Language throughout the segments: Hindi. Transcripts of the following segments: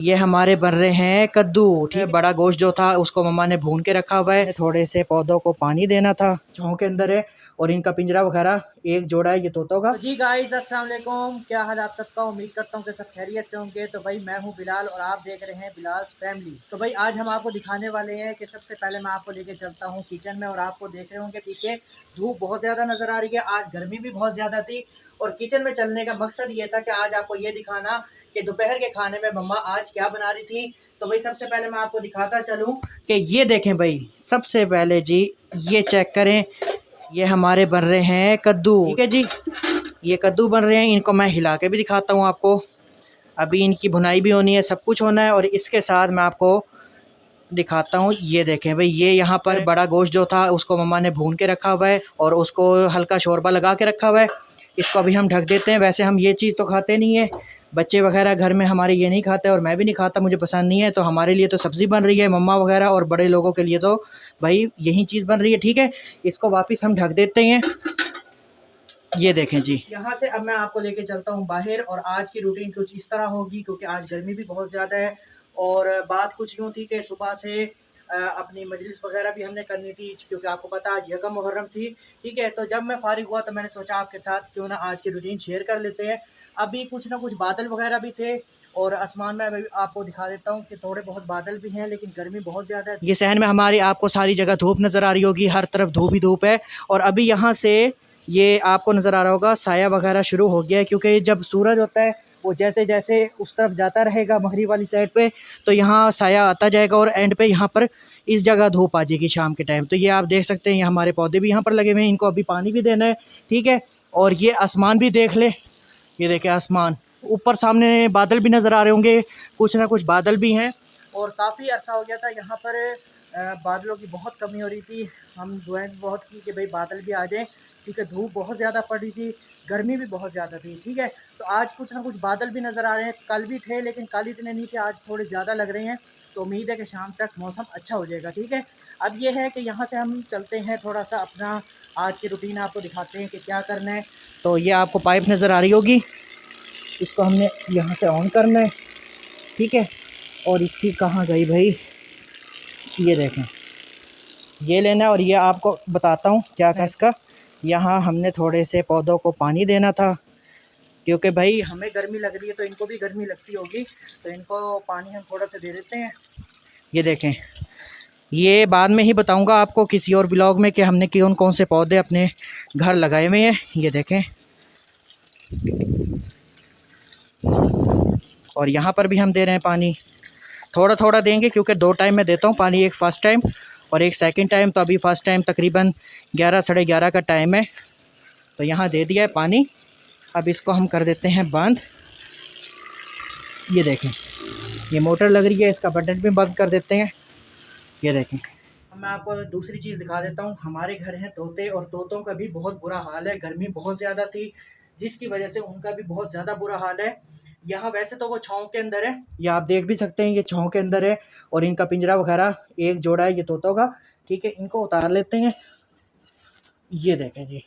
ये हमारे बन रहे हैं कद्दू। ठीक, बड़ा गोश्त जो था उसको मम्मा ने भून के रखा हुआ है। थोड़े से पौधों को पानी देना था, छाँव के अंदर है। और इनका पिंजरा वगैरह एक जोड़ा है ये तोतों का। तो जी गाइस अस्सलाम वालेकुम, क्या हाल आप सबका। उम्मीद करता हूँ कि सब खैरियत से होंगे। तो भाई मैं हूँ बिलाल और आप देख रहे हैं बिलाल्स फैमिली। तो भाई आज हम आपको दिखाने वाले हैं कि सबसे पहले मैं आपको लेके चलता हूँ किचन में। और आपको देख रहे होंगे पीछे धूप बहुत ज़्यादा नज़र आ रही है, आज गर्मी भी बहुत ज़्यादा थी। और किचन में चलने का मकसद ये था कि आज आपको ये दिखाना कि दोपहर के खाने में मम्मा आज क्या बना रही थी। तो भाई सबसे पहले मैं आपको दिखाता चलूँ कि ये देखें भाई, सबसे पहले जी ये चेक करें, ये हमारे बन रहे हैं कद्दू। ठीक है जी, ये कद्दू बन रहे हैं। इनको मैं हिला के भी दिखाता हूँ आपको। अभी इनकी भुनाई भी होनी है, सब कुछ होना है। और इसके साथ मैं आपको दिखाता हूँ, ये देखें भाई, ये यहाँ पर बड़ा गोश्त जो था उसको मम्मा ने भून के रखा हुआ है और उसको हल्का शोरबा लगा के रखा हुआ है। इसको अभी हम ढक देते हैं। वैसे हम ये चीज़ तो खाते नहीं है, बच्चे वगैरह घर में हमारे ये नहीं खाते और मैं भी नहीं खाता, मुझे पसंद नहीं है। तो हमारे लिए तो सब्ज़ी बन रही है मम्मा वगैरह, और बड़े लोगों के लिए तो भाई यही चीज़ बन रही है। ठीक है, इसको वापस हम ढक देते हैं। ये देखें जी, यहाँ से अब मैं आपको लेके चलता हूँ बाहर। और आज की रूटीन कुछ इस तरह होगी क्योंकि आज गर्मी भी बहुत ज़्यादा है। और बात कुछ यूँ थी कि सुबह से अपनी मजलिस वगैरह भी हमने करनी थी क्योंकि आपको पता आज यकम मुहर्रम थी। ठीक है, तो जब मैं फारिग हुआ तो मैंने सोचा आपके साथ क्यों ना आज की रूटीन शेयर कर लेते हैं। अभी कुछ ना कुछ बादल वगैरह भी थे और आसमान में अभी आपको दिखा देता हूँ कि थोड़े बहुत बादल भी हैं, लेकिन गर्मी बहुत ज़्यादा है। ये सहन में हमारी आपको सारी जगह धूप नज़र आ रही होगी, हर तरफ धूप ही धूप है। और अभी यहाँ से ये आपको नज़र आ रहा होगा साया वगैरह शुरू हो गया है, क्योंकि जब सूरज होता है वो जैसे जैसे उस तरफ जाता रहेगा मगरिब वाली साइड पे, तो यहाँ साया आता जाएगा और एंड पे यहाँ पर इस जगह धूप आ जाएगी शाम के टाइम। तो ये आप देख सकते हैं, ये हमारे पौधे भी यहाँ पर लगे हुए हैं, इनको अभी पानी भी देना है। ठीक है, और ये आसमान भी देख ले, ये देखें आसमान, ऊपर सामने बादल भी नज़र आ रहे होंगे, कुछ ना कुछ बादल भी हैं। और काफ़ी अर्सा हो गया था यहाँ पर बादलों की बहुत कमी हो रही थी। हम दुआएं बहुत की कि भाई बादल भी आ जाएं, क्योंकि धूप बहुत ज़्यादा पड़ रही थी, गर्मी भी बहुत ज़्यादा थी। ठीक है, तो आज कुछ ना कुछ बादल भी नज़र आ रहे हैं। कल भी थे लेकिन कल इतने नहीं थे, आज थोड़े ज़्यादा लग रहे हैं। तो उम्मीद है कि शाम तक मौसम अच्छा हो जाएगा। ठीक है, अब ये है कि यहाँ से हम चलते हैं, थोड़ा सा अपना आज की रूटीन आपको दिखाते हैं कि क्या करना है। तो ये आपको पाइप नज़र आ रही होगी, इसको हमने यहाँ से ऑन करना है। ठीक है, और इसकी कहाँ गई भाई, ये देखें, ये लेना है। और ये आपको बताता हूँ क्या था इसका। यहाँ हमने थोड़े से पौधों को पानी देना था, क्योंकि भाई हमें गर्मी लग रही है तो इनको भी गर्मी लगती होगी, तो इनको पानी हम थोड़ा सा दे देते हैं। ये देखें, ये बाद में ही बताऊंगा आपको किसी और ब्लॉग में कि हमने कौन कौन से पौधे अपने घर लगाए हुए हैं। ये देखें, और यहाँ पर भी हम दे रहे हैं पानी, थोड़ा थोड़ा देंगे क्योंकि 2 टाइम मैं देता हूँ पानी, एक फ़र्स्ट टाइम और एक सेकंड टाइम। तो अभी फ़र्स्ट टाइम तकरीबन 11 साढ़े 11 का टाइम है, तो यहाँ दे दिया है पानी। अब इसको हम कर देते हैं बंद। ये देखें, ये मोटर लग रही है, इसका बटन भी बंद कर देते हैं। ये देखें, मैं आपको दूसरी चीज़ दिखा देता हूँ। हमारे घर हैं तोते और तोतों का भी बहुत बुरा हाल है, गर्मी बहुत ज़्यादा थी जिसकी वजह से उनका भी बहुत ज़्यादा बुरा हाल है। यहाँ वैसे तो वो छाँव के अंदर है, ये आप देख भी सकते हैं, ये छाँव के अंदर है और इनका पिंजरा वगैरह एक जोड़ा है ये तोतों का। ठीक है, इनको उतार लेते हैं। ये देखें जी,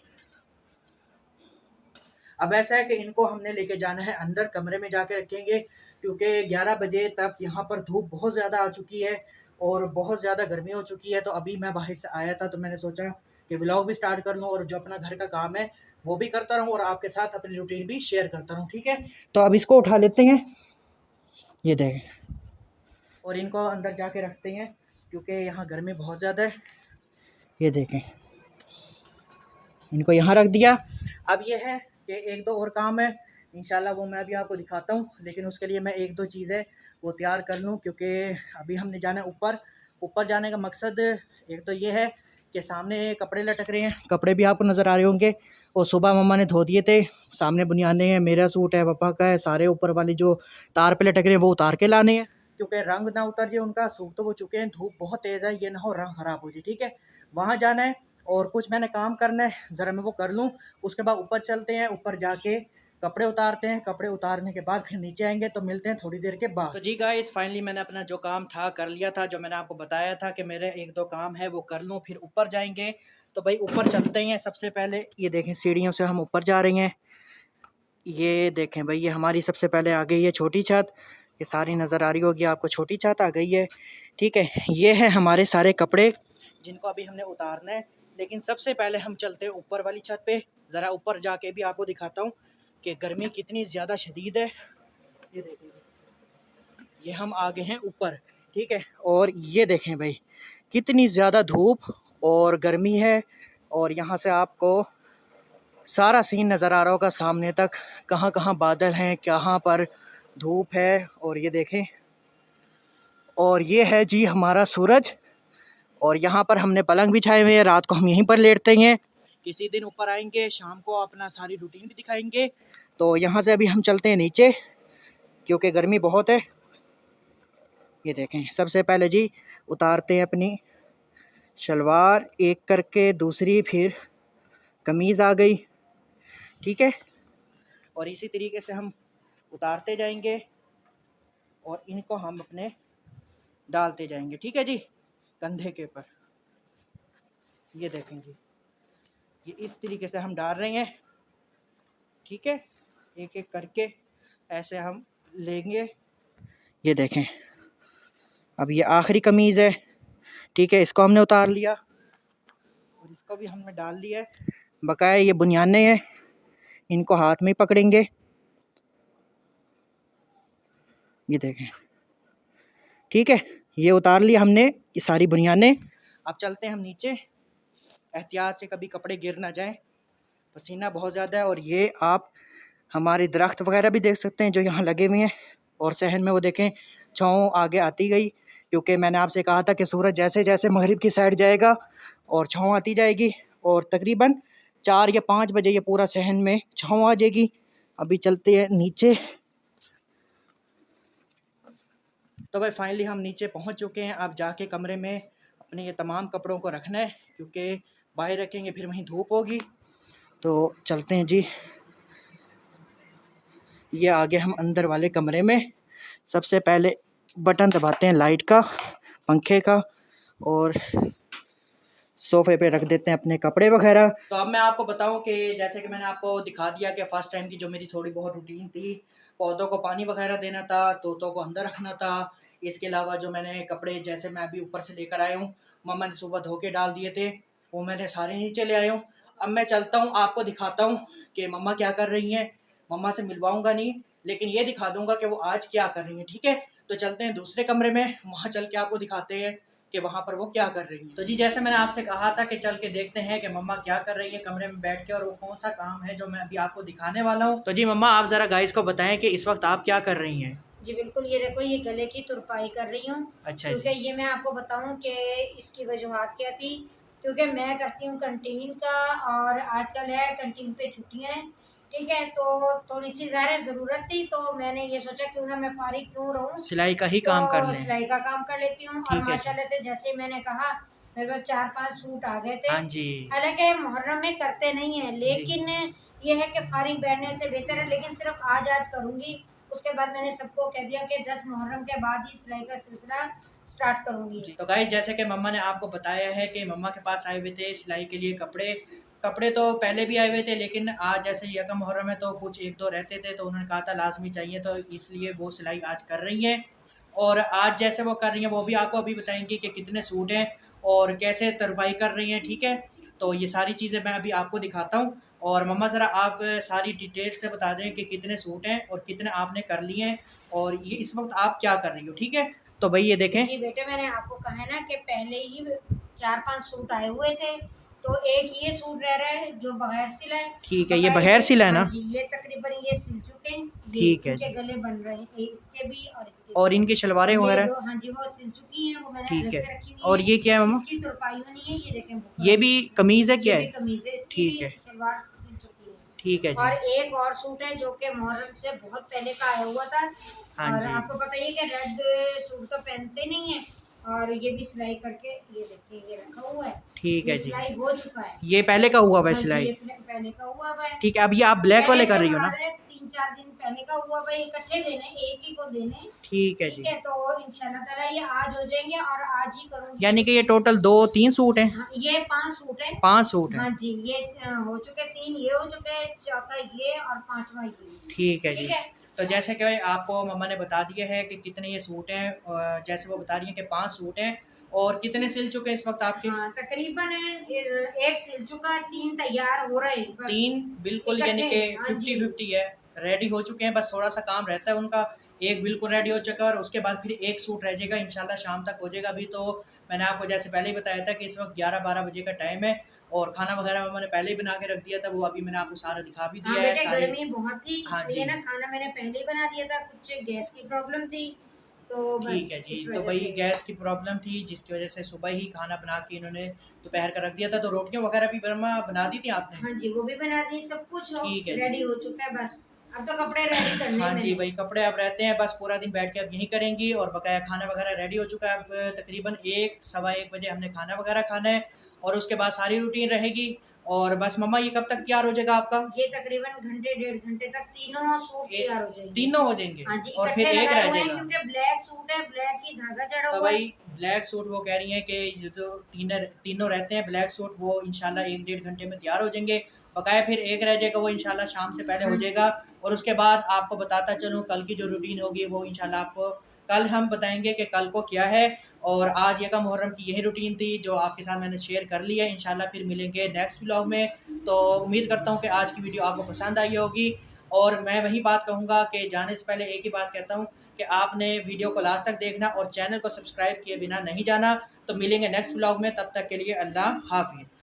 अब ऐसा है कि इनको हमने लेके जाना है अंदर, कमरे में जाके रखेंगे, क्योंकि 11 बजे तक यहाँ पर धूप बहुत ज़्यादा आ चुकी है और बहुत ज़्यादा गर्मी हो चुकी है। तो अभी मैं बाहर से आया था तो मैंने सोचा कि व्लॉग भी स्टार्ट कर लूँ और जो अपना घर का काम है वो भी करता रहूँ और आपके साथ अपनी रूटीन भी शेयर करता रहूँ। ठीक है, तो अब इसको उठा लेते हैं, ये देखें, और इनको अंदर जाके रखते हैं क्योंकि यहाँ गर्मी बहुत ज़्यादा है। ये देखें, इनको यहाँ रख दिया। अब ये है कि एक दो और काम है, इंशाल्लाह वो मैं अभी आपको दिखाता हूँ, लेकिन उसके लिए मैं एक दो चीज़ें वो तैयार कर लूँ क्योंकि अभी हमने जाना है ऊपर। ऊपर जाने का मकसद एक तो ये है कि सामने कपड़े लटक रहे हैं, कपड़े भी आपको नज़र आ रहे होंगे, वो सुबह मम्मा ने धो दिए थे। सामने बुनियाने हैं, मेरा सूट है, पापा का है, सारे ऊपर वाली जो तार पे लटक रहे हैं वो उतार के लाने हैं, क्योंकि रंग ना उतर जाए उनका, सूख तो वो चुके हैं, धूप बहुत तेज़ है, ये ना हो रंग ख़राब हो जाए। ठीक है, वहाँ जाना है और कुछ मैंने काम करना है, ज़रा मैं वो कर लूँ। उसके बाद ऊपर चलते हैं, ऊपर जाके कपड़े उतारते हैं, कपड़े उतारने के बाद फिर नीचे आएंगे, तो मिलते हैं थोड़ी देर के बाद। तो जी गाइस, फाइनली मैंने अपना जो काम था कर लिया था, जो मैंने आपको बताया था कि मेरे एक दो काम है वो कर लूँ फिर ऊपर जाएंगे। तो भाई ऊपर चलते हैं। सबसे पहले ये देखें, सीढ़ियों से हम ऊपर जा रहे हैं। ये देखें भाई, ये हमारी सबसे पहले आ गई है छोटी छत। ये सारी नज़र आ रही होगी आपको, छोटी छत आ गई है। ठीक है, ये है हमारे सारे कपड़े जिनको अभी हमने उतारना है। लेकिन सबसे पहले हम चलते हैं ऊपर वाली छत पे। ज़रा ऊपर जाके भी आपको दिखाता हूँ कि गर्मी कितनी ज़्यादा शदीद है। ये देखिए, ये हम आ गए हैं ऊपर। ठीक है, और ये देखें भाई कितनी ज़्यादा धूप और गर्मी है। और यहाँ से आपको सारा सीन नज़र आ रहा होगा सामने तक, कहाँ कहाँ बादल हैं, कहाँ पर धूप है। और ये देखें, और ये है जी हमारा सूरज। और यहाँ पर हमने पलंग बिछाए हुए हैं, रात को हम यहीं पर लेटते हैं। किसी दिन ऊपर आएंगे, शाम को अपना सारी रूटीन भी दिखाएंगे। तो यहाँ से अभी हम चलते हैं नीचे क्योंकि गर्मी बहुत है। ये देखें, सबसे पहले जी उतारते हैं अपनी शलवार एक करके, दूसरी फिर कमीज़ आ गई। ठीक है, और इसी तरीके से हम उतारते जाएंगे और इनको हम अपने डालते जाएंगे। ठीक है जी, कंधे के ऊपर। ये देखें जी, ये इस तरीके से हम डाल रहे हैं। ठीक है, एक एक करके ऐसे हम लेंगे। ये देखें, अब ये आखिरी कमीज़ है। ठीक है, इसको हमने उतार लिया और इसको भी हमने डाल लिया है। बकाया ये बुनियाने हैं, इनको हाथ में पकड़ेंगे। ये देखें, ठीक है, ये उतार लिया हमने ये सारी बुनियाने। अब चलते हैं हम नीचे, एहतियात से कभी कपड़े गिर ना जाएं, पसीना बहुत ज़्यादा है। और ये आप हमारे दरख्त वगैरह भी देख सकते हैं जो यहाँ लगे हुए हैं। और सहन में वो देखें छाँव आगे आती गई, क्योंकि मैंने आपसे कहा था कि सूरज जैसे जैसे मगरिब की साइड जाएगा और छाँव आती जाएगी। और तकरीबन 4 या 5 बजे ये पूरा सहन में छाँव आ जाएगी। अभी चलते हैं नीचे। तो भाई फाइनली हम नीचे पहुंच चुके हैं। अब जाके कमरे में अपने ये तमाम कपड़ों को रखना है, क्योंकि बाहर रखेंगे फिर वहीं धूप होगी। तो चलते हैं जी, ये आगे हम अंदर वाले कमरे में। सबसे पहले बटन दबाते हैं लाइट का, पंखे का, और सोफ़े पे रख देते हैं अपने कपड़े वगैरह। तो अब मैं आपको बताऊं कि जैसे कि मैंने आपको दिखा दिया कि फ़र्स्ट टाइम की जो मेरी थोड़ी बहुत रूटीन थी, पौधों को पानी वगैरह देना था, तोतों को अंदर रखना था। इसके अलावा जो मैंने कपड़े जैसे मैं अभी ऊपर से लेकर आया हूँ, मम्मा ने सुबह धो के डाल दिए थे, वो मैंने सारे नीचे ले आया हूँ। अब मैं चलता हूँ, आपको दिखाता हूँ कि मम्मा क्या कर रही हैं। मम्मा से मिलवाऊँगा नहीं, लेकिन ये दिखा दूँगा कि वो आज क्या कर रही हैं। ठीक है, तो चलते हैं दूसरे कमरे में, वहाँ चल के आपको दिखाते हैं कि वहाँ पर वो क्या कर रही हैं। तो जी जैसे मैंने आपसे कहा था कि चल के देखते हैं कि मम्मा क्या कर रही है कमरे में बैठ के, और वो कौन सा काम है जो मैं अभी आपको दिखाने वाला हूँ। तो जी मम्मा, आप ज़रा गाइस को बताएं कि इस वक्त आप क्या कर रही हैं। जी बिल्कुल, ये देखो, ये गले की तुरपाई कर रही हूँ। अच्छा, क्योंकि ये मैं आपको बताऊं कि इसकी वजूहत क्या थी। क्योंकि मैं करती हूँ कंटीन का, और आजकल है कंटीन पे छुट्टियाँ हैं। ठीक है, तो थोड़ी सी ज़्यादा ज़रूरत थी, तो मैंने ये सोचा क्यों ना मैं फारिग क्यों रहूँ, सिलाई का ही काम कर लें। सिलाई का काम कर लेती हूँ। और माशाल्लाह से जैसे मैंने कहा, मेरे पास 4-5 सूट आ गए थे। हाँ जी, हालांकि मुहर्रम में करते नहीं है, लेकिन ये है कि फारिग बैठने से बेहतर है। लेकिन सिर्फ आज करूँगी, उसके बाद मैंने सबको कह दिया कि 10 मुहर्रम के बाद ही सिलाई का सिलसिला स्टार्ट करूँगी। तो गाइस, जैसे कि मम्मा ने आपको बताया है कि मम्मा के पास आए हुए थे सिलाई के लिए कपड़े तो पहले भी आए हुए थे, लेकिन आज जैसे यकम मुहर्रम है तो कुछ 1-2 रहते थे, तो उन्होंने कहा था लाजमी चाहिए, तो इसलिए वो सिलाई आज कर रही हैं। और आज जैसे वो कर रही हैं वो भी आपको अभी बताएंगी कि कितने सूट हैं और कैसे तरपाई कर रही हैं। ठीक है, तो ये सारी चीज़ें मैं अभी आपको दिखाता हूँ। और मम्मा ज़रा आप सारी डिटेल से बता दें कि कितने सूट हैं और कितने आपने कर लिए हैं, और ये इस वक्त आप क्या कर रही हो। ठीक है, तो भाई ये देखें। जी बेटे, मैंने आपको कहा है ना कि पहले ही 4-5 सूट आए हुए थे, तो एक ये सूट रह रहा है जो बगैर सिला है। ठीक है, ये बगैर सिला है ना। हाँ जी, ये तकरीबन ये सिल चुके हैं। ठीक है, इनके गले बन रहे हैं, इसके भी और इसके और इनकी शलवारें वगैरह। हाँ जी, वो सिल चुकी हैं, वो मैंने ठीक अलग है, से रखी हुई और ये क्या है मम्मा। इसकी तुरपाई होनी है। ये देखें, ये भी कमीज है क्या ये है। भी कमीज है, इसकी ठीक भी है, सलवार सिल चुकी है। ठीक है जी। और एक और सूट है जो कि मुहर्रम से बहुत पहले का आया हुआ था। हाँ और जी, आपको पता ही है कि रेड सूट तो पहनते नहीं है, और ये भी सिलाई करके ये देखिए ये रखा हुआ है। ठीक है जी, सिलाई हो चुका है। ये पहले का हुआ हुआ है हाँ जी, सिलाई। ये पहले का हुआ हुआ है। ठीक है, अब ये आप ब्लैक वाले कर रही हो ना। 3-4 दिन पहले का हुआ हुआ है, इकट्ठे देने, एक ही को देने। ठीक है जी, ठीक है, तो इंशाल्लाह ताला ये आज हो जाएंगे और आज ही करूँगी। यानी कि ये टोटल 2-3 सूट हैं। हाँ, ये 5 सूट है। 5 सूट हैं। हाँ जी, ये हो चुके, 3 ये हो चुके, चौथा ये और 5वां ये। ठीक है जी। तो जैसे कि आपको मम्मा ने बता दिया है कि कितने ये सूट हैं, जैसे वो बता रही हैं कि 5 सूट हैं। और कितने सिल चुके हैं इस वक्त आपके? हाँ, तकरीबन एक सिल चुका, 3 तैयार हो रहे हैं बस 3 बिल्कुल यानी इकट्ठे। कि हाँ जी 50-50 है, रेडी हो चुके हैं, बस थोड़ा-सा काम रहता है उनका। एक बिल्कुल रेडी हो चुका है और उसके बाद फिर एक सूट रह जाएगा, इंशाल्लाह शाम तक हो जाएगा। अभी तो मैंने आपको जैसे पहले ही बताया था कि इस वक्त 11-12 बजे का टाइम है और खाना वगैरह मैंने पहले ही बना के रख दिया था, वो अभी मैंने आपको सारा दिखा भी हाँ दिया है बेटे, सारी। गर्मी बहुत थी हाँ इसलिए जी, ना खाना मैंने पहले ही बना दिया था, कुछ गैस की प्रॉब्लम थी तो ठीक है बस जी। इस तो वजह वही से। गैस की प्रॉब्लम थी जिसकी वजह से सुबह ही खाना बना के इन्होंने दोपहर का रख दिया था। तो रोटियाँ वगैरह भी बना दी थी आपने? हाँ जी, वो भी बना दी, सब कुछ हो ठीक है जी। रेडी हो चुका है, बस अब तो कपड़े रेडी करने हाँ हैं जी, मैंने। वही कपड़े अब रहते हैं, बस पूरा दिन बैठ के अब यही करेंगी और बकाया खाना वगैरह रेडी हो चुका है। अब तकरीबन 1 सवा 1 बजे हमने खाना वगैरह खाना है और उसके बाद सारी रूटीन रहेगी। और बस मम्मा ये कब तक तैयार हो जाएगा आपका? ये तकरीबन घंटे 1.5 घंटे तक तीनों सूट ए, तैयार हो जाएंगे। तीनों हो जाएंगे हाँ जी, और फिर इकट्ठे एक लगाए रह हुए हैं जाएगा? क्योंकि ब्लैक सूट है, ब्लैक ही धागा चढ़ा तो हुआ है। वही ब्लैक सूट वो कह रही हैं कि ये जो तीनों रहते हैं ब्लैक सूट, वो इंशाल्लाह 1-1.5 घंटे में तैयार हो जाएंगे। बकाया फिर एक रह जाएगा, वो इंशाल्लाह शाम से पहले हो हाँ जाएगा। जी, और उसके बाद आपको बताता चलूँ कल की जो रूटीन होगी वो इंशाल्लाह आपको कल हम बताएंगे कि कल को क्या है। और आज यकम मुहर्रम की यही रूटीन थी जो आपके साथ मैंने शेयर कर ली है। इंशाल्लाह फिर मिलेंगे नेक्स्ट व्लॉग में। तो उम्मीद करता हूँ कि आज की वीडियो आपको पसंद आई होगी। और मैं वही बात कहूँगा कि जाने से पहले एक ही बात कहता हूँ कि आपने वीडियो को लास्ट तक देखना और चैनल को सब्सक्राइब किए बिना नहीं जाना। तो मिलेंगे नेक्स्ट व्लॉग में, तब तक के लिए अल्लाह हाफिज़।